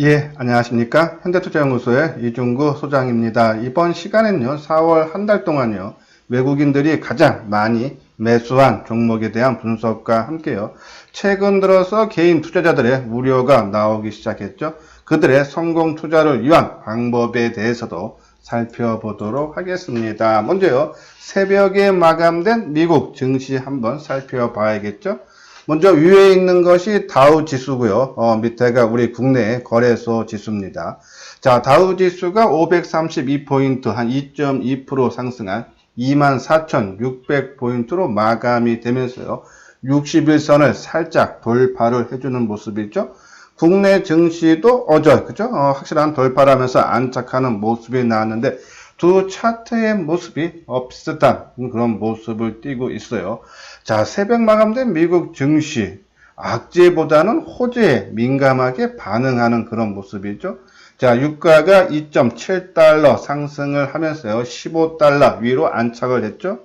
예, 안녕하십니까. 현대투자연구소의 이중구 소장입니다. 이번 시간에는요, 4월 한 달 동안요, 외국인들이 가장 많이 매수한 종목에 대한 분석과 함께요, 최근 들어서 개인 투자자들의 우려가 나오기 시작했죠. 그들의 성공 투자를 위한 방법에 대해서도 살펴보도록 하겠습니다. 먼저요, 새벽에 마감된 미국 증시 한번 살펴봐야겠죠. 먼저 위에 있는 것이 다우 지수고요. 밑에가 우리 국내 거래소 지수입니다. 자, 다우 지수가 532포인트, 한 2.2% 상승한 24,600포인트로 마감이 되면서요. 60일선을 살짝 돌파를 해주는 모습이죠. 국내 증시도 그죠? 확실한 돌파를 하면서 안착하는 모습이 나왔는데, 두 차트의 모습이 비슷한 그런 모습을 띠고 있어요. 자, 새벽 마감된 미국 증시, 악재보다는 호재에 민감하게 반응하는 그런 모습이죠. 자, 유가가 2.7달러 상승을 하면서요, 15달러 위로 안착을 했죠.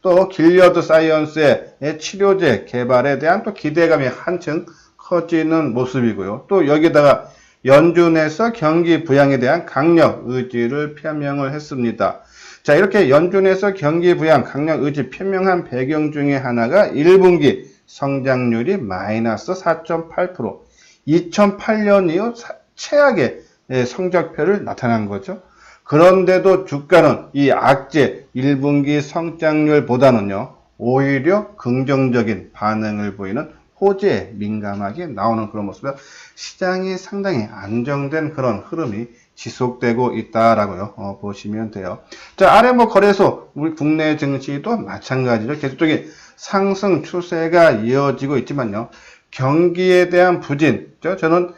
또 길리어드 사이언스의 치료제 개발에 대한 또 기대감이 한층 커지는 모습이고요. 또 여기다가 연준에서 경기 부양에 대한 강력 의지를 표명을 했습니다. 자, 이렇게 연준에서 경기 부양 강력 의지 표명한 배경 중에 하나가 1분기 성장률이 마이너스 4.8%, 2008년 이후 최악의 성적표를 나타난 거죠. 그런데도 주가는 이 악재 1분기 성장률보다는요, 오히려 긍정적인 반응을 보이는 호재에 민감하게 나오는 그런 모습이라 시장이 상당히 안정된 그런 흐름이 지속되고 있다라고요. 보시면 돼요. 자, 아래 거래소 우리 국내 증시도 마찬가지로 계속적인 상승 추세가 이어지고 있지만요. 경기에 대한 부진, 저는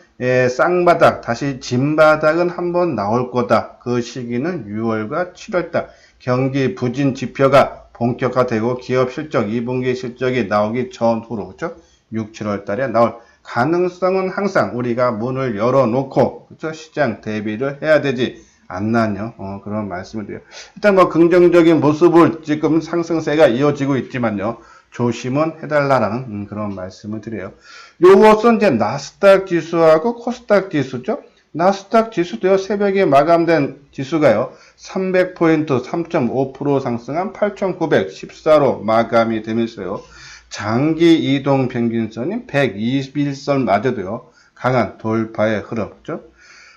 쌍바닥, 다시 진바닥은 한번 나올 거다. 그 시기는 6월과 7월달 경기 부진 지표가 본격화되고 기업 실적, 2분기 실적이 나오기 전후로, 그렇죠? 6, 7월 달에 나올 가능성은 항상 우리가 문을 열어놓고, 그렇죠? 시장 대비를 해야 되지 않나요? 그런 말씀을 드려요. 일단 긍정적인 모습을 지금 상승세가 이어지고 있지만요. 조심은 해달라는 그런 말씀을 드려요. 요것은 이제 나스닥 지수하고 코스닥 지수죠. 나스닥 지수도요, 새벽에 마감된 지수가요, 300포인트 3.5% 상승한 8,914로 마감이 되면서요, 장기 이동 평균선인 121선마저도요, 강한 돌파의 흐름, 그죠?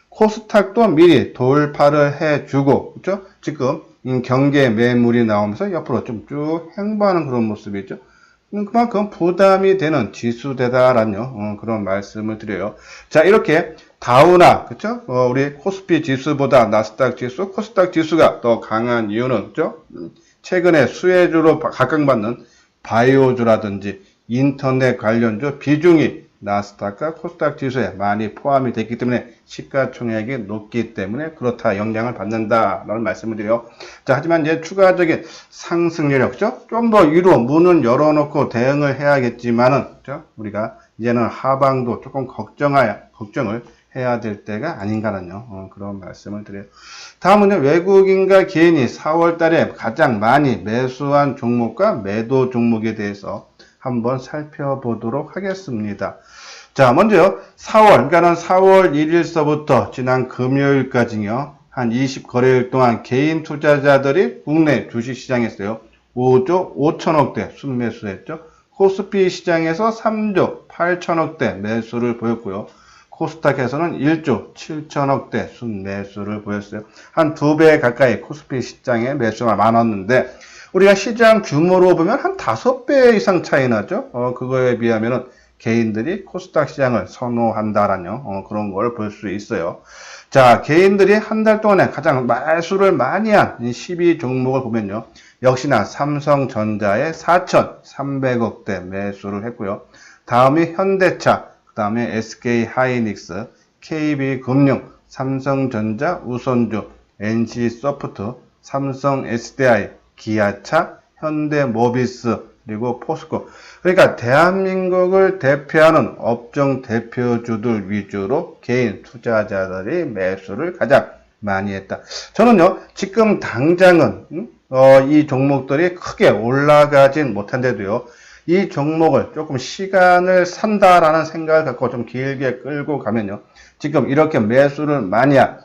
코스닥도 미리 돌파를 해주고, 그죠? 지금 경계 매물이 나오면서 옆으로 좀 쭉 행보하는 그런 모습이죠. 그만큼 부담이 되는 지수대다라는 그런 말씀을 드려요. 자, 이렇게 다우나, 그쵸? 우리 코스피 지수보다 나스닥 지수, 코스닥 지수가 더 강한 이유는, 그죠? 최근에 수혜주로 각광받는 바이오주라든지 인터넷 관련주 비중이 나스닥과 코스닥 지수에 많이 포함이 됐기 때문에 시가총액이 높기 때문에 그렇다, 영향을 받는다라는 말씀을 드려요. 자, 하지만 이제 추가적인 상승 여력죠. 좀 더 위로 문을 열어놓고 대응을 해야겠지만은, 그렇죠? 우리가 이제는 하방도 조금 걱정을 해야 될 때가 아닌가라는 그런 말씀을 드려요. 다음은 외국인과 개인이 4월 달에 가장 많이 매수한 종목과 매도 종목에 대해서 한번 살펴보도록 하겠습니다. 자, 먼저 4월, 그러니까는 4월 1일서부터 지난 금요일까지요, 한 20거래일 동안 개인 투자자들이 국내 주식시장에서요, 5조 5천억대 순매수했죠. 코스피 시장에서 3조 8천억대 매수를 보였고요. 코스닥에서는 1조 7천억대 순매수를 보였어요. 한 2배 가까이 코스피 시장에 매수가 많았는데, 우리가 시장 규모로 보면 한 5배 이상 차이 나죠. 그거에 비하면은 개인들이 코스닥 시장을 선호한다라는 그런 걸 볼 수 있어요. 자, 개인들이 한 달 동안에 가장 매수를 많이 한 12종목을 보면요, 역시나 삼성전자에 4,300억대 매수를 했고요. 다음이 현대차, 그 다음에 SK하이닉스, KB금융, 삼성전자, 우선주, NC소프트, 삼성 SDI, 기아차, 현대모비스, 그리고 포스코. 그러니까 대한민국을 대표하는 업종 대표주들 위주로 개인 투자자들이 매수를 가장 많이 했다. 저는요, 지금 당장은 이 종목들이 크게 올라가진 못한데도요, 이 종목을 조금 시간을 산다라는 생각을 갖고 좀 길게 끌고 가면요, 지금 이렇게 매수를 많이 한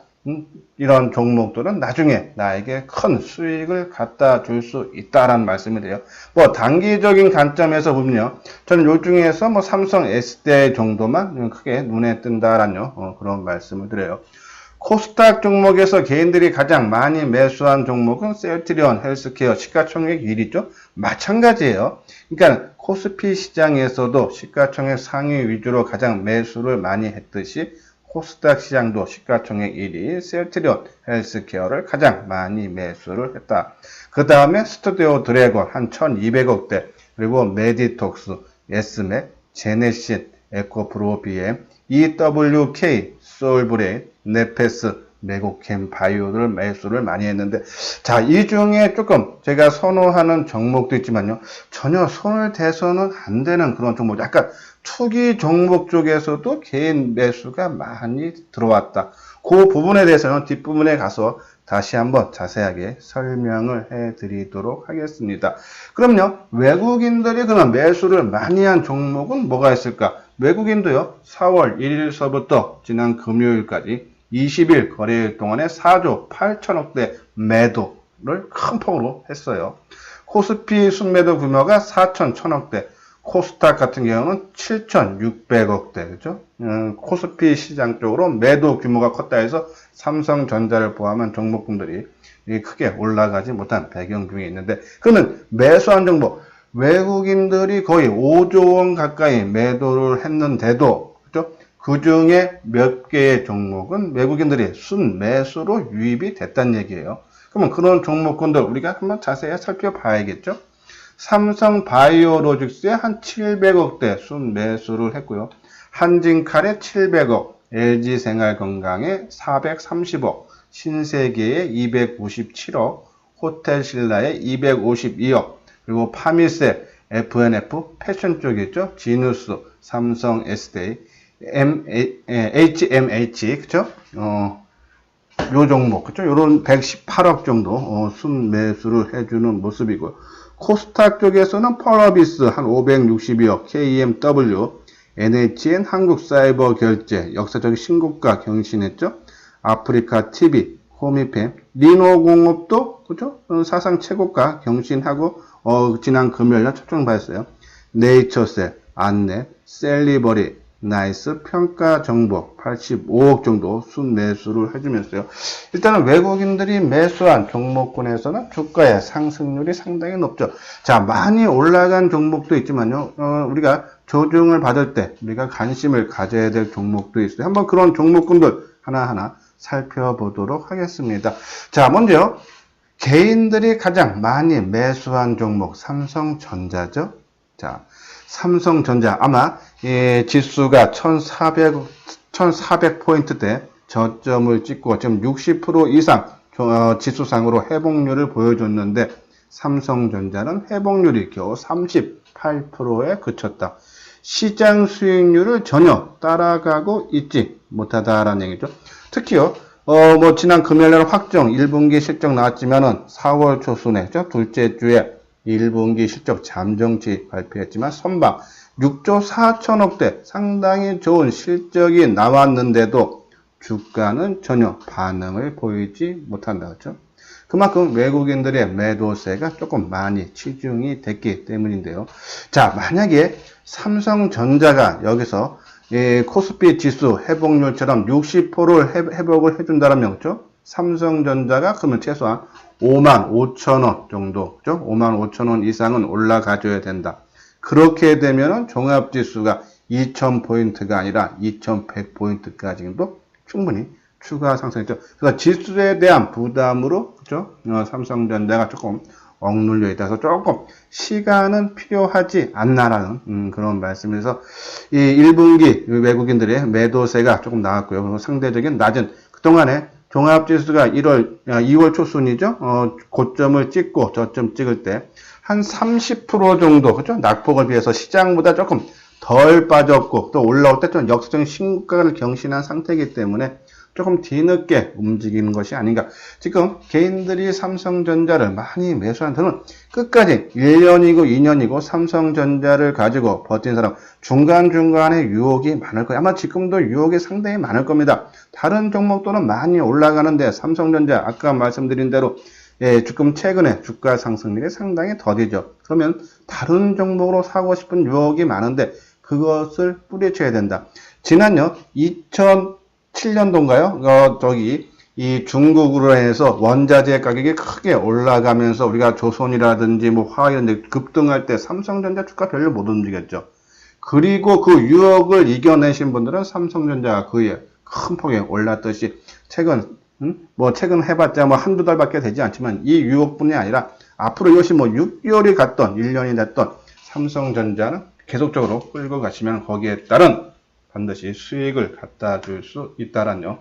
이런 종목들은 나중에 나에게 큰 수익을 갖다 줄 수 있다라는 말씀이 돼요. 뭐 단기적인 관점에서 보면요, 저는 요 중에서 뭐 삼성 S대 정도만 크게 눈에 뜬다라는 그런 말씀을 드려요. 코스닥 종목에서 개인들이 가장 많이 매수한 종목은 셀트리온 헬스케어 시가총액 1위죠. 마찬가지예요. 그러니까 코스피 시장에서도 시가총액 상위 위주로 가장 매수를 많이 했듯이 코스닥 시장도 시가총액 1위 셀트리온 헬스케어를 가장 많이 매수를 했다. 그 다음에 스튜디오 드래곤 한 1200억대, 그리고 메디톡스, 에스맥, 제네신, 에코프로 BM, EWK, 소울브레인, 네페스, 메고캠 바이오를 매수를 많이 했는데, 자, 이 중에 조금 제가 선호하는 종목도 있지만요, 전혀 손을 대서는 안 되는 그런 종목, 약간 투기 종목 쪽에서도 개인 매수가 많이 들어왔다. 그 부분에 대해서는 뒷부분에 가서 다시 한번 자세하게 설명을 해 드리도록 하겠습니다. 그럼요, 외국인들이 그런 매수를 많이 한 종목은 뭐가 있을까? 외국인도요, 4월 1일서부터 지난 금요일까지 20일 거래일 동안에 4조 8천억대 매도를 큰 폭으로 했어요. 코스피 순매도 규모가 4,100억대, 코스닥 같은 경우는 7,600억대, 그죠? 코스피 시장 쪽으로 매도 규모가 컸다 해서 삼성전자를 포함한 종목군들이 크게 올라가지 못한 배경 중에 있는데, 그러면 매수한 종목, 외국인들이 거의 5조 원 가까이 매도를 했는데도, 그죠? 그 중에 몇 개의 종목은 외국인들이 순매수로 유입이 됐다는 얘기예요. 그러면 그런 종목군들 우리가 한번 자세히 살펴봐야겠죠? 삼성 바이오로직스에 한 700억대 순매수를 했고요. 한진칼에 700억, LG생활건강에 430억, 신세계에 297억, 호텔신라에 252억, 그리고 파미세, FNF, 패션 쪽이죠. 지누스, 삼성 S데이, HMH, 그쵸? 요 종목, 그쵸? 요런 118억 정도, 순매수를 해주는 모습이고요. 코스닥 쪽에서는 펄어비스 한 562억, KMW, NHN 한국사이버결제, 역사적 신고가 경신했죠. 아프리카 TV, 호미팸, 리노공업도, 그죠? 사상 최고가 경신하고, 지난 금요일날 초청받았어요. 네이처셀, 안넷, 셀리버리, 나이스, 평가정보 85억 정도 순매수를 해주면서요. 일단은 외국인들이 매수한 종목군에서는 주가의 상승률이 상당히 높죠. 자, 많이 올라간 종목도 있지만요. 우리가 조정을 받을 때 우리가 관심을 가져야 될 종목도 있어요. 한번 그런 종목군들 하나하나 살펴보도록 하겠습니다. 자, 먼저 개인들이 가장 많이 매수한 종목 삼성전자죠. 자, 삼성전자 아마 지수가 1400포인트대 저점을 찍고 지금 60% 이상 지수상으로 회복률을 보여줬는데, 삼성전자는 회복률이 겨우 38%에 그쳤다. 시장 수익률을 전혀 따라가고 있지 못하다라는 얘기죠. 특히요, 뭐 지난 금요일날 확정 1분기 실적 나왔지만은 4월 초순에 둘째 주에 1분기 실적 잠정치 발표했지만 선방 6조 4천억대 상당히 좋은 실적이 나왔는데도 주가는 전혀 반응을 보이지 못한다. 그렇죠? 그만큼 외국인들의 매도세가 조금 많이 치중이 됐기 때문인데요. 자, 만약에 삼성전자가 여기서 코스피 지수 회복률처럼 60%를 회복을 해준다면, 그렇죠? 삼성전자가 그러면 최소한 5만 5천 원 정도, 그죠? 5만 5천 원 이상은 올라가줘야 된다. 그렇게 되면은 종합지수가 2000포인트가 아니라 2100포인트까지도 충분히 추가 상승했죠. 그래서 지수에 대한 부담으로, 그죠? 삼성전자가 조금 억눌려 있다서 조금 시간은 필요하지 않나라는 그런 말씀에서 이 1분기 외국인들의 매도세가 조금 나왔고요. 그리고 상대적인 낮은 그동안에 종합지수가 2월 초순이죠. 고점을 찍고 저점 찍을 때 한 30% 정도, 그죠? 낙폭을 비해서 시장보다 조금 덜 빠졌고, 또 올라올 때 좀 역사적인 신고가를 경신한 상태이기 때문에 조금 뒤늦게 움직이는 것이 아닌가. 지금 개인들이 삼성전자를 많이 매수한 데는 끝까지 1년이고 2년이고 삼성전자를 가지고 버틴 사람, 중간중간에 유혹이 많을 거예요. 아마 지금도 유혹이 상당히 많을 겁니다. 다른 종목들은 많이 올라가는데 삼성전자 아까 말씀드린 대로 지금 최근에 주가 상승률이 상당히 더디죠. 그러면 다른 종목으로 사고 싶은 유혹이 많은데 그것을 뿌리쳐야 된다. 지난요 2007년도인가요? 이 중국으로 해서 원자재 가격이 크게 올라가면서 우리가 조선이라든지 뭐 화학이라든지 급등할 때 삼성전자 주가 별로 못 움직였죠. 그리고 그 유혹을 이겨내신 분들은 삼성전자가 그에 큰 폭에 올랐듯이 최근 해봤자 뭐 한두 달밖에 되지 않지만 이 유혹뿐이 아니라 앞으로 이것이 뭐 6개월이 갔던 1년이 됐던 삼성전자는 계속적으로 끌고 가시면 거기에 따른 반드시 수익을 갖다 줄 수 있다라는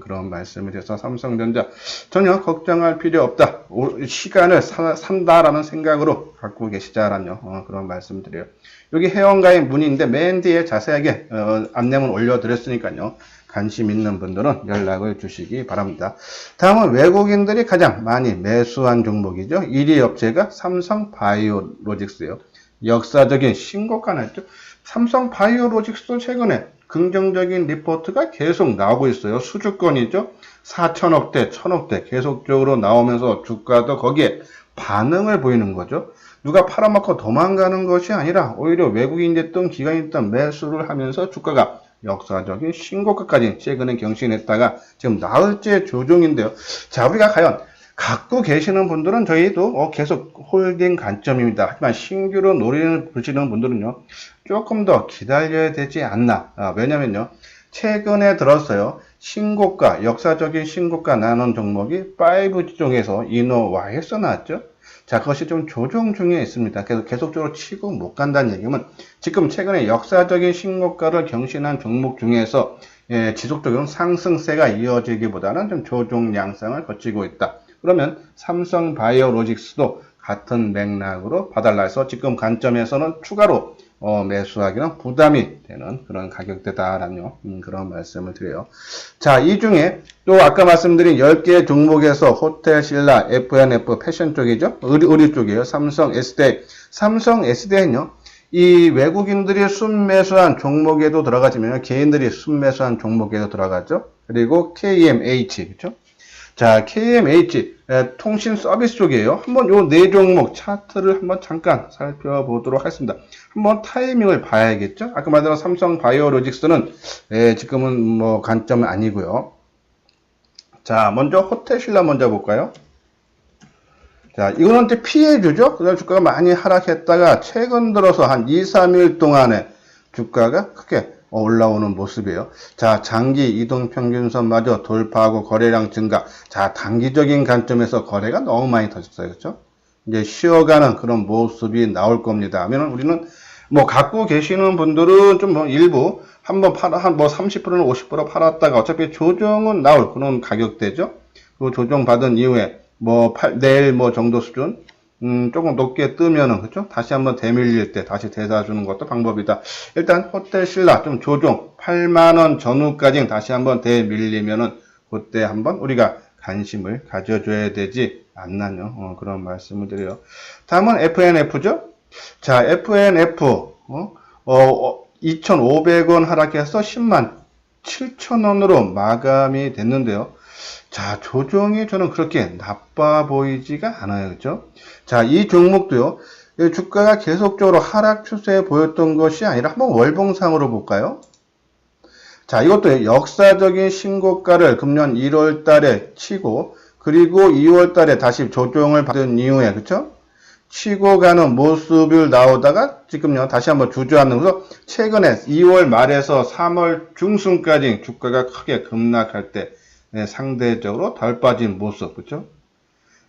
그런 말씀을 드려서 삼성전자 전혀 걱정할 필요 없다. 시간을 산다라는 생각으로 갖고 계시자라는 그런 말씀을 드려요. 여기 회원가입 문의인데 맨 뒤에 자세하게 안내문 올려드렸으니까요. 관심 있는 분들은 연락을 주시기 바랍니다. 다음은 외국인들이 가장 많이 매수한 종목이죠. 1위 업체가 삼성바이오로직스예요. 역사적인 신고가 났죠. 삼성바이오로직스도 최근에 긍정적인 리포트가 계속 나오고 있어요. 수주권이죠. 4천억대, 1천억대 계속적으로 나오면서 주가도 거기에 반응을 보이는 거죠. 누가 팔아먹고 도망가는 것이 아니라 오히려 외국인 됐던 기관이 있던 매수를 하면서 주가가 역사적인 신고가까지 최근에 경신했다가 지금 나흘째 조정인데요. 자, 우리가 과연 갖고 계시는 분들은 저희도 계속 홀딩 관점입니다. 하지만 신규로 노리는 보시는 분들은요, 조금 더 기다려야 되지 않나. 왜냐면요, 최근에 들었어요. 신고가, 역사적인 신고가 나눈 종목이 5G 쪽에서 이노와에서 나왔죠. 자, 그것이 좀 조정 중에 있습니다. 그래서 계속적으로 치고 못 간다는 얘기면 지금 최근에 역사적인 신고가를 경신한 종목 중에서 지속적인 상승세가 이어지기보다는 좀 조정 양상을 거치고 있다. 그러면 삼성바이오로직스도 같은 맥락으로 봐달라 해서 지금 관점에서는 추가로 매수하기는 부담이 되는 그런 가격대다라는 그런 말씀을 드려요. 자, 이 중에 또 아까 말씀드린 10개 종목에서 호텔, 신라, F&F, 패션 쪽이죠. 의류 쪽이에요. 삼성 SDI는요. 이 외국인들이 순매수한 종목에도 들어가지면 개인들이 순매수한 종목에도 들어가죠. 그리고 KMH, 그렇죠? 자, KMH 통신 서비스 쪽이에요. 한번 요 네 종목 차트를 한번 잠깐 살펴보도록 하겠습니다. 한번 타이밍을 봐야겠죠. 아까 말한 삼성바이오로직스는 지금은 뭐 관점은 아니고요. 자, 먼저 호텔신라 먼저 볼까요? 자, 이거는 이제 피해주죠. 그다음 주가가 많이 하락했다가 최근 들어서 한 2, 3일 동안에 주가가 크게 올라오는 모습이에요. 자, 장기 이동평균선마저 돌파하고 거래량 증가. 자, 단기적인 관점에서 거래가 너무 많이 터졌어요. 그렇죠? 이제 쉬어가는 그런 모습이 나올 겁니다. 하면 우리는 뭐 갖고 계시는 분들은 좀 뭐 일부 한번 한 뭐 30%는 50% 팔았다가 어차피 조정은 나올 그런 가격대죠. 그 조정 받은 이후에 내일 정도 수준 조금 높게 뜨면은, 그쵸? 다시 한번 대밀릴 때 다시 대사주는 것도 방법이다. 일단, 호텔신라 좀 조정, 8만원 전후까지 다시 한번 대밀리면은, 그때 한번 우리가 관심을 가져줘야 되지 않나요? 그런 말씀을 드려요. 다음은 F&F죠? 자, F&F, 2,500원 하락해서 10만 7천원으로 마감이 됐는데요. 자, 조정이 저는 그렇게 나빠 보이지가 않아요. 그죠? 자, 이 종목도요. 주가가 계속적으로 하락 추세에 보였던 것이 아니라 한번 월봉상으로 볼까요? 자, 이것도 역사적인 신고가를 금년 1월 달에 치고 그리고 2월 달에 다시 조정을 받은 이후에, 그쵸? 치고 가는 모습을 나오다가 지금요, 다시 한번 주저앉으면서 최근에 2월 말에서 3월 중순까지 주가가 크게 급락할 때 상대적으로 덜 빠진 모습, 그쵸?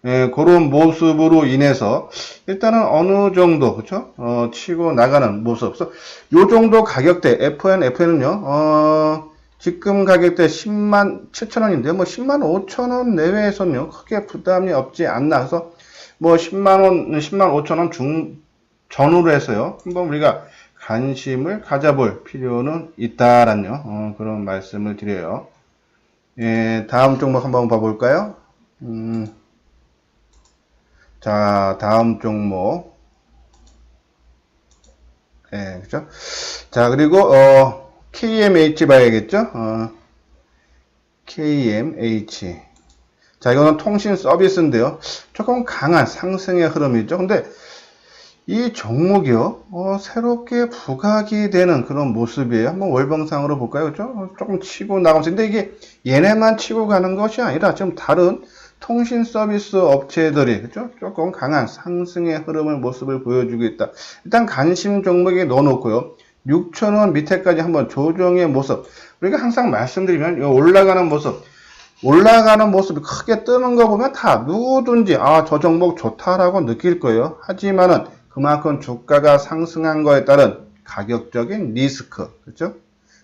그런 모습으로 인해서 일단은 어느 정도, 그쵸? 치고 나가는 모습. 그래서 요 정도 가격대, F&F는요, 지금 가격대 10만 7천원인데, 10만 5천원 내외에서는요, 크게 부담이 없지 않나. 그래서 10만 5천원 전후로 해서요, 한번 우리가 관심을 가져볼 필요는 있다라는 그런 말씀을 드려요. 다음 종목 한번 봐볼까요? 자, 다음 종목. 그죠? 자, 그리고, KMH 봐야겠죠? KMH. 자, 이거는 통신 서비스인데요. 조금 강한 상승의 흐름이죠. 근데 이 종목이요, 새롭게 부각이 되는 그런 모습이에요. 한번 월봉상으로 볼까요? 그죠? 조금 치고 나가면서. 근데 이게 얘네만 치고 가는 것이 아니라 지금 다른 통신 서비스 업체들이, 그죠? 조금 강한 상승의 흐름을 모습을 보여주고 있다. 일단 관심 종목에 넣어놓고요. 6,000원 밑에까지 한번 조정의 모습. 우리가 항상 말씀드리면 올라가는 모습이 크게 뜨는 거 보면 다 누구든지 저 종목 좋다라고 느낄 거예요. 하지만은 그만큼 주가가 상승한 거에 따른 가격적인 리스크, 그렇죠?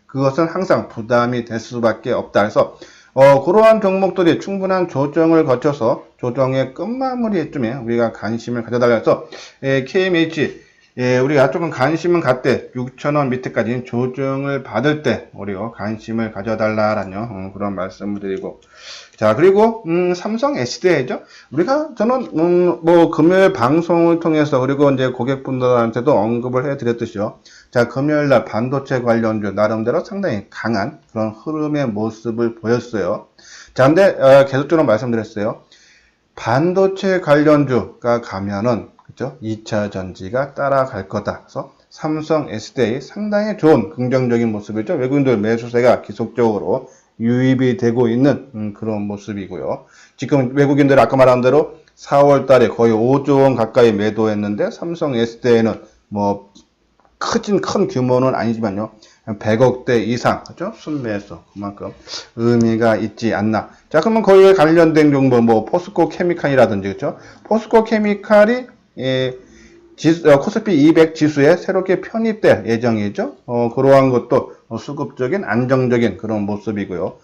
그것은 항상 부담이 될 수밖에 없다. 그래서 그러한 종목들이 충분한 조정을 거쳐서 조정의 끝마무리쯤에 우리가 관심을 가져달라 해서 KMH 우리가 조금 관심은 갖되 6,000원 밑에까지 조정을 받을 때 우리가 관심을 가져달라라는 그런 말씀을 드리고, 자, 그리고 삼성 SDI죠. 저는 뭐 금요일 방송을 통해서 그리고 이제 고객분들한테도 언급을 해드렸듯이요. 자, 금요일날 반도체 관련주 나름대로 상당히 강한 그런 흐름의 모습을 보였어요. 자, 근데 계속적으로 말씀드렸어요. 반도체 관련주가 가면은, 그죠? 2차 전지가 따라갈 거다. 그래서 삼성 SDI 상당히 좋은 긍정적인 모습이죠. 외국인들 매수세가 계속적으로 유입이 되고 있는 그런 모습이고요. 지금 외국인들 아까 말한 대로 4월 달에 거의 5조 원 가까이 매도했는데 삼성 SDI는 뭐 큰 규모는 아니지만요. 100억대 이상, 그죠? 순매수. 그만큼 의미가 있지 않나. 자, 그러면 거기에 관련된 종목, 뭐, 포스코 케미칼이라든지, 그죠? 포스코 케미칼이, 코스피 200 지수에 새롭게 편입될 예정이죠. 그러한 것도 수급적인, 안정적인 그런 모습이고요.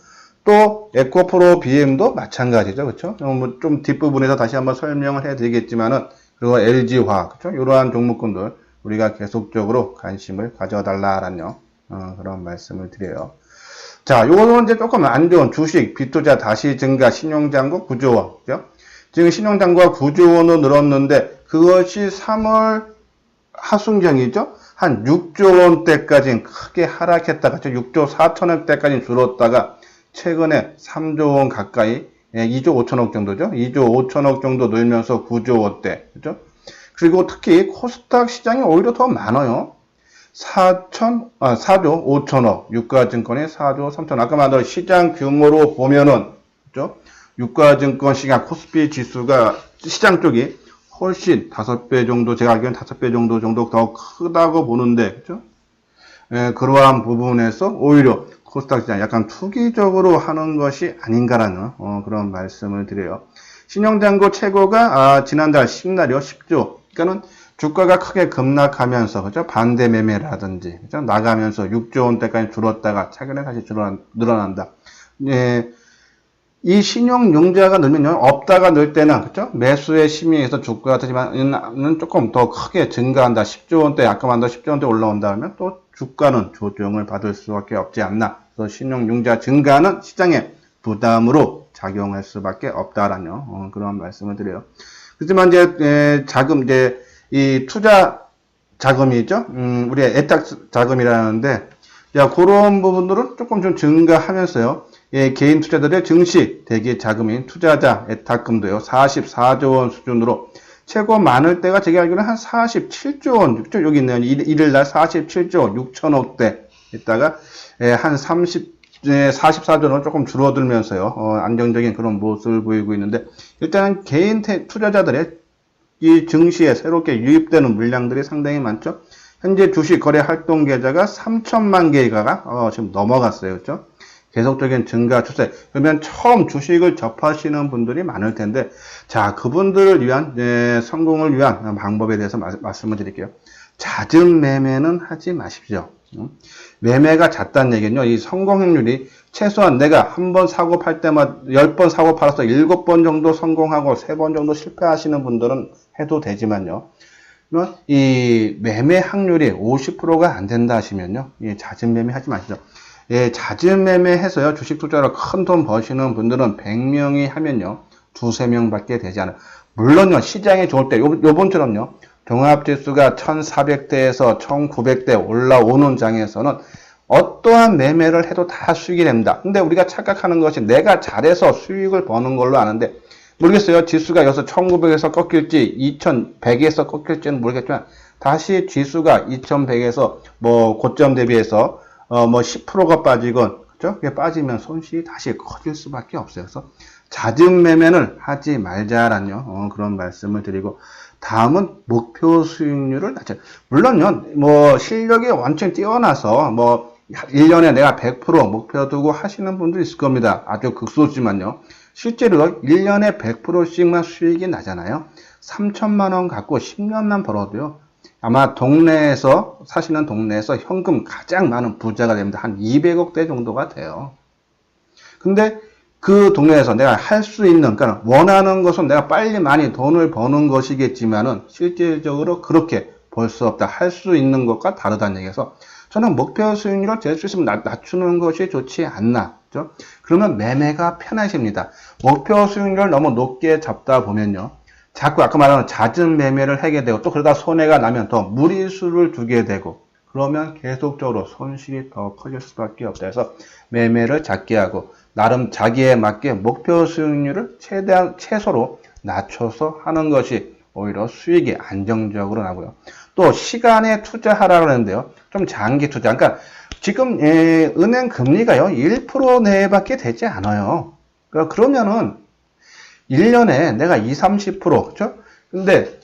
또, 에코프로 BM도 마찬가지죠. 그죠? 좀 뒷부분에서 다시 한번 설명을 해 드리겠지만은, 그리고 LG화학, 그죠? 이러한 종목군들, 우리가 계속적으로 관심을 가져달라라는 그런 말씀을 드려요. 자, 요거는 이제 조금 안 좋은 주식, 비투자 다시 증가, 신용잔고 9조 원. 그죠? 지금 신용잔고가 9조 원으로 늘었는데, 그것이 3월 하순경이죠? 한 6조 원대까지는 크게 하락했다가, 6조 4천억 대까지 줄었다가, 최근에 3조 원 가까이, 2조 5천억 정도죠? 2조 5천억 정도 늘면서 9조 원대. 그죠? 그리고 특히 코스닥 시장이 오히려 더 많아요. 4조 5천억, 유가증권의 4조 3천억. 아까 말한 시장 규모로 보면은, 그죠? 유가증권 시장, 코스피 지수가, 시장 쪽이 훨씬 5배 정도, 제가 알기로는 5배 정도 더 크다고 보는데, 그죠? 그러한 부분에서 오히려 코스닥 시장 약간 투기적으로 하는 것이 아닌가라는, 그런 말씀을 드려요. 신용잔고 최고가, 지난달 10날이요, 10조. 그러니까는 주가가 크게 급락하면서, 그죠? 반대 매매라든지, 그죠? 나가면서 6조 원대까지 줄었다가 최근에 다시 늘어난다. 이 신용융자가 늘면요, 없다가 늘 때는, 그죠? 매수의 심의에서 주가가 되지만, 조금 더 크게 증가한다. 10조 원대, 아까 말한 10조 원대 올라온다 하면 또 주가는 조정을 받을 수밖에 없지 않나. 그래서 신용융자 증가는 시장의 부담으로 작용할 수밖에 없다라는 그런 말씀을 드려요. 그렇지만 이제 이 투자 자금이죠. 우리의 애탁 자금이라는데, 자, 그런 부분들은 조금 좀 증가하면서요. 개인 투자자들의 증시 대기 자금인 투자자 애탁금도요. 44조 원 수준으로 최고 많을 때가 제가 알기로는 한 47조 원, 여기 있네요. 일일날 47조 6천억대 있다가 한 44조 원 조금 줄어들면서요. 안정적인 그런 모습을 보이고 있는데, 일단은 개인 투자자들의 이 증시에 새롭게 유입되는 물량들이 상당히 많죠. 현재 주식 거래 활동 계좌가 3천만 개가 지금 넘어갔어요. 그렇죠? 계속적인 증가 추세. 그러면 처음 주식을 접하시는 분들이 많을 텐데, 자, 그분들을 위한, 성공을 위한 방법에 대해서 말씀을 드릴게요. 잦은 매매는 하지 마십시오. 매매가 잦다는 얘기는요, 이 성공 확률이 최소한 내가 한 번 사고 팔 때마다 10번 사고 팔아서 7번 정도 성공하고 3번 정도 실패하시는 분들은 해도 되지만요. 이 매매 확률이 50%가 안 된다 하시면요, 이 잦은 매매 하지 마시죠. 예, 잦은 매매해서요, 주식 투자로 큰 돈 버시는 분들은 100명이 하면요, 두세 명밖에 되지 않아요. 물론요, 시장이 좋을 때, 요번처럼요, 종합지수가 1400대에서 1900대 올라오는 장에서는 어떠한 매매를 해도 다 수익이 됩니다. 근데 우리가 착각하는 것이 내가 잘해서 수익을 버는 걸로 아는데, 모르겠어요. 지수가 여기서 1900에서 꺾일지 2100에서 꺾일지는 모르겠지만 다시 지수가 2100에서 뭐 고점 대비해서 뭐 10%가 빠지건 그죠? 그게 빠지면 손실이 다시 커질 수밖에 없어요. 그래서 잦은 매매는 하지 말자라는 그런 말씀을 드리고, 다음은 목표 수익률을 낮춰. 물론요, 뭐 실력이 완전 뛰어나서 뭐 1년에 내가 100% 목표 두고 하시는 분도 있을 겁니다. 아주 극소수지만요. 실제로 1년에 100%씩만 수익이 나잖아요. 3천만 원 갖고 10년만 벌어도요, 아마 동네에서, 사시는 동네에서 현금 가장 많은 부자가 됩니다. 한 200억대 정도가 돼요. 근데 그 동네에서 내가 할 수 있는, 그러니까 원하는 것은 내가 빨리 많이 돈을 버는 것이겠지만은 실질적으로 그렇게 벌 수 없다. 할 수 있는 것과 다르다는 얘기에서 저는 목표 수익률을 될 수 있으면 낮추는 것이 좋지 않나. 그죠? 그러면 매매가 편하십니다. 목표 수익률을 너무 높게 잡다 보면요, 자꾸 아까 말한 잦은 매매를 하게 되고, 또 그러다 손해가 나면 더 무리수를 두게 되고, 그러면 계속적으로 손실이 더 커질 수밖에 없다 해서 매매를 작게 하고, 나름 자기에 맞게 목표 수익률을 최대한 최소로 낮춰서 하는 것이 오히려 수익이 안정적으로 나고요. 또 시간에 투자하라고 하는데요, 좀 장기 투자. 그러니까 지금 은행 금리가요 1% 내밖에 되지 않아요. 그러면은 1년에 내가 20, 30%, 그죠? 근데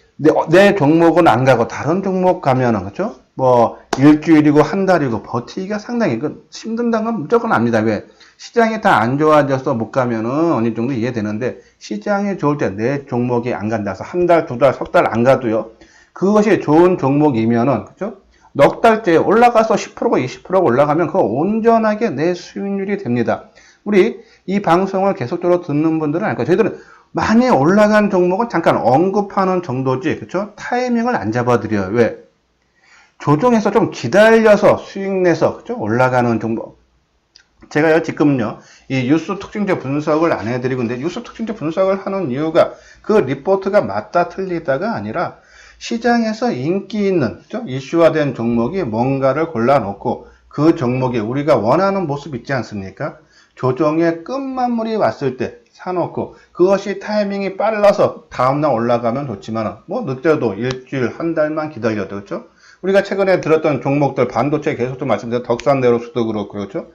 내 종목은 안 가고 다른 종목 가면은, 그죠? 뭐 일주일이고 한 달이고 버티기가 상당히 힘든다는 건 무조건 압니다. 왜? 시장이 다 안 좋아져서 못 가면은 어느 정도 이해되는데, 시장이 좋을 때 내 종목이 안 간다 해서 한 달, 두 달, 석 달 안 가도요, 그것이 좋은 종목이면은, 그죠? 넉 달째 올라가서 10%가 20%가 올라가면 그거 온전하게 내 수익률이 됩니다. 우리 이 방송을 계속적으로 듣는 분들은 알 거예요. 저희들은 많이 올라간 종목은 잠깐 언급하는 정도지, 그렇죠? 타이밍을 안 잡아드려요. 왜? 조정해서 좀 기다려서 수익 내서, 그렇죠? 올라가는 종목. 제가요, 지금요, 이 뉴스 특징적 분석을 안 해드리고 있는데, 뉴스 특징적 분석을 하는 이유가 그 리포트가 맞다 틀리다가 아니라 시장에서 인기 있는, 그렇죠? 이슈화된 종목이 뭔가를 골라놓고 그 종목이 우리가 원하는 모습 있지 않습니까? 조정의 끝마무리 왔을 때 사놓고, 그것이 타이밍이 빨라서 다음날 올라가면 좋지만, 뭐 늦어도 일주일, 한 달만 기다려도, 그렇죠? 우리가 최근에 들었던 종목들, 반도체 계속 좀 말씀드린 덕산네로스도 그렇고, 그렇죠?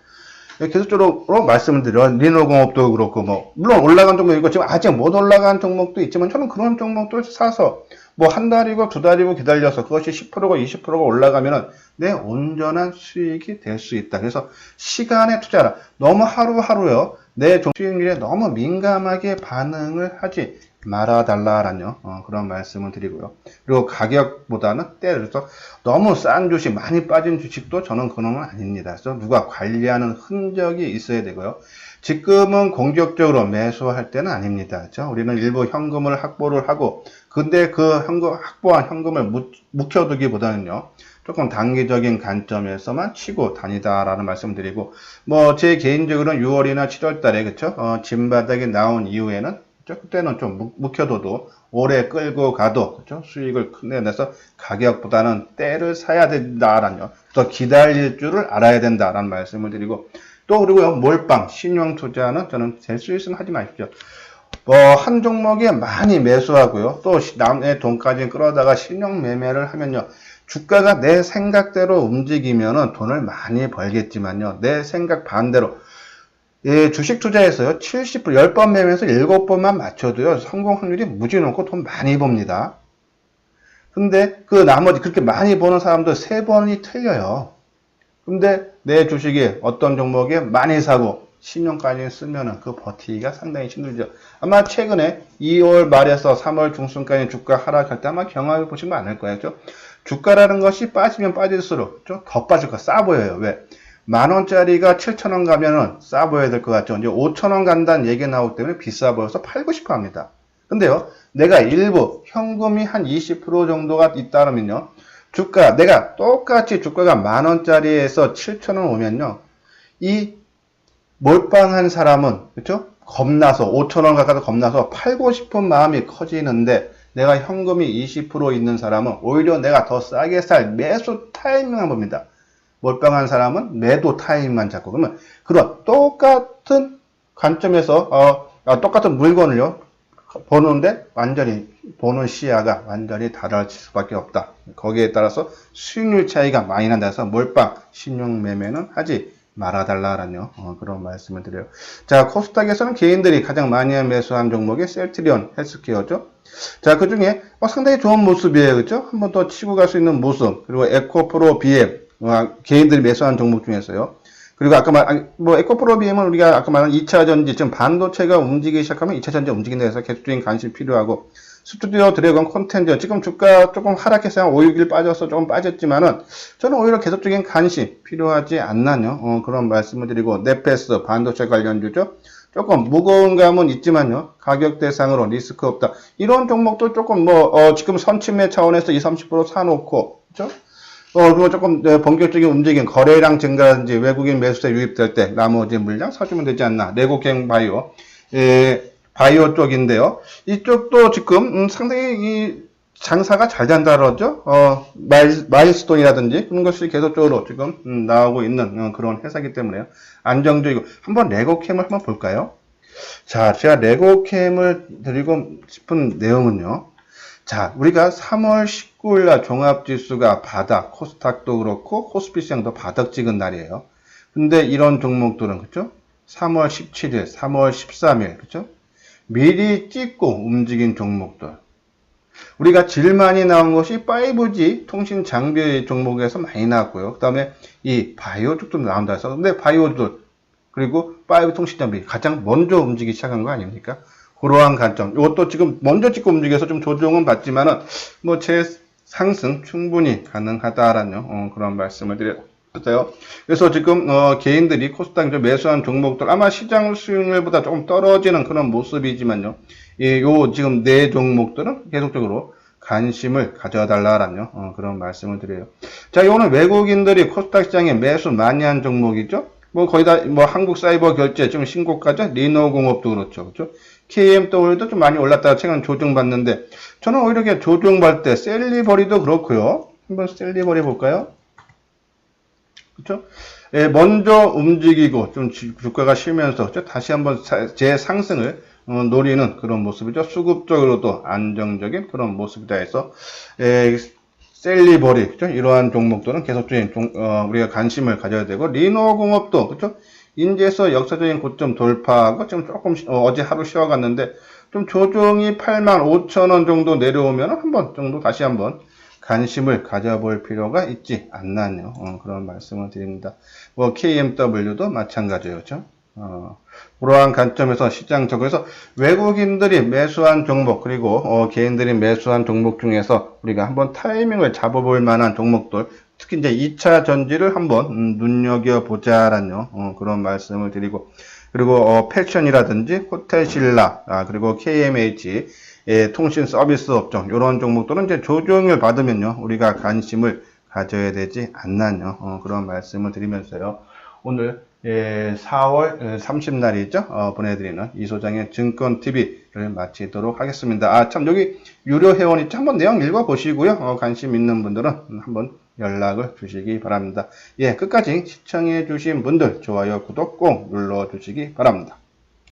계속적으로 말씀을 드려, 리노공업도 그렇고, 뭐 물론 올라간 종목이 있고 지금 아직 못 올라간 종목도 있지만, 저는 그런 종목들을 사서 뭐 한 달이고 두 달이고 기다려서 그것이 10%가 20%가 올라가면은 내 온전한 수익이 될 수 있다. 그래서 시간에 투자라. 너무 하루하루요, 내 수익률에 너무 민감하게 반응을 하지 말아달라라는 그런 말씀을 드리고요. 그리고 가격보다는 때려서 너무 싼 주식, 많이 빠진 주식도 저는 그런 건 아닙니다. 그래서 누가 관리하는 흔적이 있어야 되고요. 지금은 공격적으로 매수할 때는 아닙니다. 그렇죠? 우리는 일부 현금을 확보를 하고, 근데 그 확보한 현금을 묵혀두기보다는요, 조금 단기적인 관점에서만 치고 다니다라는 말씀을 드리고, 뭐 제 개인적으로는 6월이나 7월 달에, 그쵸? 진바닥이 나온 이후에는, 그쵸? 그때는 좀 묵혀둬도 오래 끌고 가도, 그쵸? 수익을 크게 내서 가격보다는 때를 사야 된다라는, 더 기다릴 줄을 알아야 된다라는 말씀을 드리고, 또 그리고요, 몰빵, 신용 투자는 저는 될 수 있으면 하지 마십시오. 한 종목에 많이 매수하고요, 또 남의 돈까지 끌어다가 신용 매매를 하면요, 주가가 내 생각대로 움직이면은 돈을 많이 벌겠지만요, 내 생각 반대로, 주식 투자에서요, 70%, 10번 매매해서 7번만 맞춰도요, 성공 확률이 무지 높고 돈 많이 법니다. 근데 그 나머지 그렇게 많이 버는 사람도 3번이 틀려요. 근데 내 주식에 어떤 종목에 많이 사고 신용까지 쓰면은 그 버티기가 상당히 힘들죠. 아마 최근에 2월 말에서 3월 중순까지 주가 하락할 때 아마 경험해 보신 거 않을 거예요. 그렇죠? 주가라는 것이 빠지면 빠질수록 더 빠질 거 싸 보여요. 왜? 10,000원짜리가 7,000원 가면은 싸 보여야 될 것 같죠. 이제 5,000원 간다는 얘기 나오기 때문에 비싸 보여서 팔고 싶어 합니다. 근데요, 내가 일부 현금이 한 20% 정도가 있다면요, 내가 똑같이 주가가 10,000원짜리에서 7,000원 오면요, 이 몰빵한 사람은, 그쵸? 겁나서, 5,000원 가까이 겁나서 팔고 싶은 마음이 커지는데, 내가 현금이 20% 있는 사람은 오히려 내가 더 싸게 살 매수 타이밍만 봅니다. 몰빵한 사람은 매도 타이밍만 잡고, 그러면 그런 똑같은 관점에서, 똑같은 물건을요, 보는데 완전히, 보는 시야가 완전히 달라질 수밖에 없다. 거기에 따라서 수익률 차이가 많이 난다 해서 몰빵, 신용 매매는 하지 말아달라라는 그런 말씀을 드려요. 자, 코스닥에서는 개인들이 가장 많이 매수한 종목이 셀트리온 헬스케어죠. 자, 그 중에 상당히 좋은 모습이에요. 그죠? 한 번 더 치고 갈 수 있는 모습. 그리고 에코프로 BM, 개인들이 매수한 종목 중에서요. 그리고 아까 에코프로 BM은 우리가 아까 말한 2차 전지, 지금 반도체가 움직이기 시작하면 2차 전지 움직인다 해서 계속적인 관심이 필요하고, 스튜디오 드래곤 콘텐츠, 지금 주가 조금 하락해서 한 5, 6일 빠져서 조금 빠졌지만은, 저는 오히려 계속적인 관심 필요하지 않나요? 그런 말씀을 드리고, 네페스, 반도체 관련주죠? 조금 무거운 감은 있지만요, 가격 대상으로 리스크 없다. 이런 종목도 조금 지금 선침매 차원에서 20, 30% 사놓고, 그죠? 그리고 조금 본격적인 움직임, 거래량 증가라든지 외국인 매수세 유입될 때 나머지 물량 사주면 되지 않나. 레고갱 바이오, 바이오 쪽인데요. 이쪽도 지금 상당히 이 장사가 잘 된다 그러죠. 마일스톤이라든지 그런 것이 계속적으로 지금 나오고 있는 그런 회사이기 때문에요. 안정적이고. 한번 레고캠을 한번 볼까요? 자, 제가 레고캠을 드리고 싶은 내용은요. 자, 우리가 3월 19일 날 종합지수가 바닥, 코스닥도 그렇고 코스피 시장도 바닥 찍은 날이에요. 근데 이런 종목들은 그죠? 3월 17일, 3월 13일 그죠? 미리 찍고 움직인 종목들. 우리가 질 많이 나온 것이 5G 통신 장비 종목에서 많이 나왔고요. 그 다음에 이 바이오 쪽도 나온다 해서. 근데 바이오들, 그리고 5G 통신 장비 가장 먼저 움직이기 시작한 거 아닙니까? 그러한 관점. 이것도 지금 먼저 찍고 움직여서 좀 조정은 받지만은, 제 상승 충분히 가능하다라는, 그런 말씀을 드렸어요. 그래서 지금, 개인들이 코스닥 매수한 종목들, 아마 시장 수익률보다 조금 떨어지는 그런 모습이지만요. 요 지금 네 종목들은 계속적으로 관심을 가져달라라는, 그런 말씀을 드려요. 자, 이거는 외국인들이 코스닥 시장에 매수 많이 한 종목이죠. 거의 다, 한국 사이버 결제, 지금 신고가죠. 리노공업도 그렇죠. 그렇죠? KMW도 좀 많이 올랐다가 최근 조정받는데, 저는 오히려 이렇게 조정받을 때 셀리버리도 그렇고요. 한번 셀리버리 볼까요? 그렇죠? 예, 먼저 움직이고 좀 주가가 쉬면서 다시 한번 재상승을 노리는 그런 모습이죠. 수급적으로도 안정적인 그런 모습이다 해서 셀리버리, 그죠? 이러한 종목들은 계속적인 우리가 관심을 가져야 되고, 리노공업도 그렇죠? 인제에서 역사적인 고점 돌파하고 지금 조금 어제 하루 쉬어갔는데 좀 조정이 85,000원 정도 내려오면 한번 정도 다시 한번 관심을 가져볼 필요가 있지 않나요? 그런 말씀을 드립니다. KMW도 마찬가지예요. 그렇죠? 그러한 관점에서 시장적으로 외국인들이 매수한 종목 그리고 개인들이 매수한 종목 중에서 우리가 한번 타이밍을 잡아볼 만한 종목들, 특히 이제 2차 전지를 한번 눈여겨보자라는 그런 말씀을 드리고, 그리고 패션이라든지 호텔신라, 그리고 KMH, 통신 서비스 업종, 이런 종목들은 이제 조정을 받으면요, 우리가 관심을 가져야 되지 않나요? 그런 말씀을 드리면서요. 오늘 4월 30날이죠. 보내드리는 이소장의 증권TV를 마치도록 하겠습니다. 참 여기 유료 회원 있죠? 한번 내용 읽어보시고요. 관심 있는 분들은 한번 연락을 주시기 바랍니다. 끝까지 시청해 주신 분들 좋아요, 구독 꼭 눌러주시기 바랍니다.